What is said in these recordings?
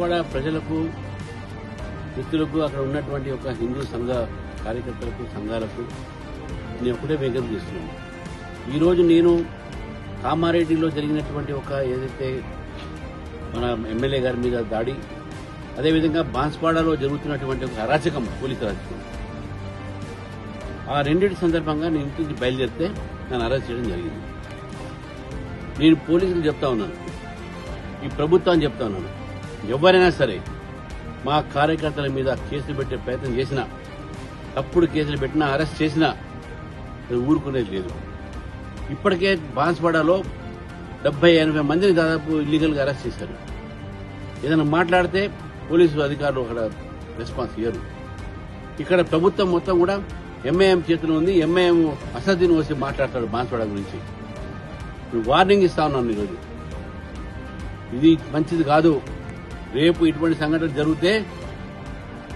బాన్స్వాడ ప్రజలకు మిత్రులకు అక్కడ ఉన్నటువంటి ఒక హిందూ సంఘ కార్యకర్తలకు సంఘాలకు నేను ఒకటే విజ్ఞప్తి చేస్తున్నాను. ఈరోజు నేను కామారెడ్డిలో జరిగినటువంటి ఒక ఏదైతే మన ఎమ్మెల్యే గారి మీద దాడి, అదేవిధంగా బాన్స్వాడలో జరుగుతున్నటువంటి ఒక అరాచకం, పోలీసు అరాచకం, ఆ రెండింటి సందర్భంగా నేను ఇంటి నుంచి బయలుదేరితే నన్ను అరెస్ట్ చేయడం జరిగింది. నేను పోలీసులు చెప్తా ఉన్నాను, ఈ ప్రభుత్వాన్ని చెప్తా ఉన్నాను, ఎవరైనా సరే మా కార్యకర్తల మీద కేసులు పెట్టే ప్రయత్నం చేసినా, తప్పుడు కేసులు పెట్టినా, అరెస్ట్ చేసినా ఊరుకునేది లేదు. ఇప్పటికే బాన్స్వాడలో 70-80 మందిని దాదాపు ఇల్లీగల్ గా అరెస్ట్ చేశారు. ఏదైనా మాట్లాడితే పోలీసు అధికారులు అక్కడ రెస్పాన్స్ ఇయ్యరు. ఇక్కడ ప్రభుత్వం మొత్తం కూడా ఎంఐఎం చేతిలో ఉంది. ఎంఐఎం అసదుద్దీన్ వచ్చి మాట్లాడతాడు బాన్స్వాడ గురించి. వార్నింగ్ ఇస్తా ఉన్నాను ఈరోజు. ఇది మంచిది కాదు. రేపు ఇటువంటి సంఘటన జరిగితే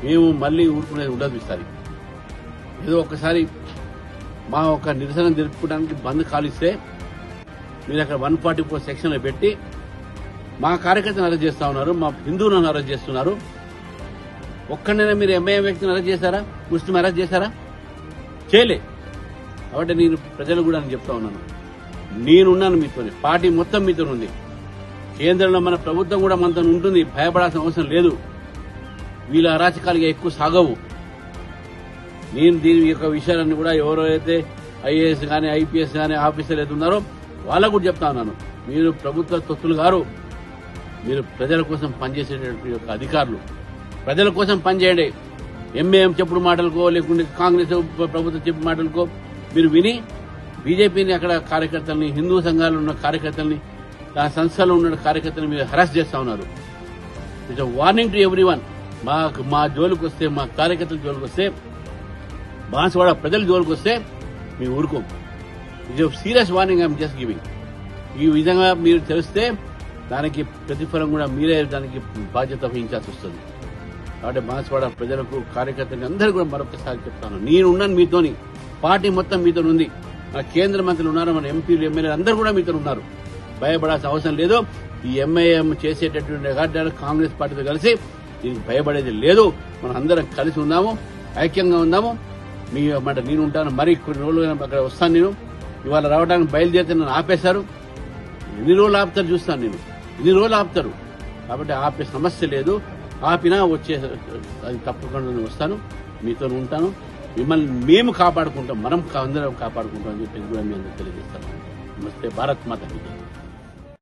మేము మళ్లీ ఊరుకునేది ఉండదు. ఈసారి ఏదో ఒకసారి మా ఒక నిరసన జరుపుకోవడానికి బంద్ కాలిస్తే మీరు అక్కడ 144 సెక్షన్లో పెట్టి మా కార్యకర్తను అరెస్ట్ చేస్తా ఉన్నారు, మా హిందువులను అరెస్ట్ చేస్తున్నారు. ఒక్కడైనా మీరు ఎంఐఎం వ్యక్తిని అరెస్ట్ చేశారా? ముస్లిం అరెస్ట్ చేశారా? చేయలే. కాబట్టి నేను ప్రజలు కూడా చెప్తా ఉన్నాను, నేనున్నాను మీతోనే, పార్టీ మొత్తం మీతో ఉంది. కేంద్రంలో మన ప్రభుత్వం కూడా మనతో ఉంటుంది. భయపడాల్సిన అవసరం లేదు. వీళ్ళ అరాచకాలుగా ఎక్కువ సాగవు. నేను దీని యొక్క విషయాలన్నీ కూడా ఎవరైతే ఐఏఎస్ గానీ, ఐపీఎస్ గానీ ఆఫీసర్లు అయితే ఉన్నారో వాళ్ళకు కూడా చెప్తా ఉన్నాను, మీరు ప్రభుత్వ తొత్తులు గారు, మీరు ప్రజల కోసం పనిచేసేటువంటి యొక్క అధికారులు, ప్రజల కోసం పనిచేయండి. ఎంఏఎం చెప్పుడు మాటలకో లేకుంటే కాంగ్రెస్ ప్రభుత్వం చెప్పు మాటలకో మీరు విని బీజేపీని అక్కడ కార్యకర్తల్ని, హిందూ సంఘాలు ఉన్న కార్యకర్తల్ని, ఆ సంస్థలో ఉన్న కార్యకర్తల్ని మీరు హరాస్ చేస్తా ఉన్నారు. It's warning to everyone. మా జోలికి వస్తే, మా కార్యకర్తల జోలికి వస్తే, బాన్స్వాడ ప్రజల జోలికి వస్తే మేము ఊరుకోం. It's serious warning I'm just giving. ఈ విధంగా మీరు తెలిస్తే దానికి ప్రతిఫలం కూడా మీరే దానికి బాధ్యత వహించాల్సి వస్తుంది. కాబట్టి బాన్స్వాడ ప్రజలకు, కార్యకర్తలకు అందరూ కూడా మరొకసారి చెప్తాను, నేనున్నాను మీతోని, పార్టీ మొత్తం మీతో ఉంది. మన కేంద్ర మంత్రులు ఉన్నారు, మన ఎంపీలు, ఎమ్మెల్యేలు అందరూ కూడా మీతో ఉన్నారు. భయపడాల్సిన అవసరం లేదు. ఈ ఎంఐఎం చేసేటటువంటి కాంగ్రెస్ పార్టీతో కలిసి దీనికి భయపడేది లేదు. మనం అందరం కలిసి ఉన్నాము, ఐక్యంగా ఉన్నాము. మీ మాట నేను ఉంటాను. మరి కొన్ని రోజులు అక్కడ వస్తాను. నేను ఇవాళ రావడానికి బయలుదేరితే నన్ను ఆపేశారు. ఎన్ని రోజులు ఆపుతారు చూస్తాను నేను, ఎన్ని రోజులు ఆపుతారు. కాబట్టి ఆపే సమస్య లేదు. ఆపినా వచ్చే అది తప్పకుండా వస్తాను, మీతో ఉంటాను. మిమ్మల్ని మేము కాపాడుకుంటాం, మనం అందరం కాపాడుకుంటాం అని చెప్పి కూడా మీ అందరూ తెలియజేస్తాను. నమస్తే. భారత్ మాత.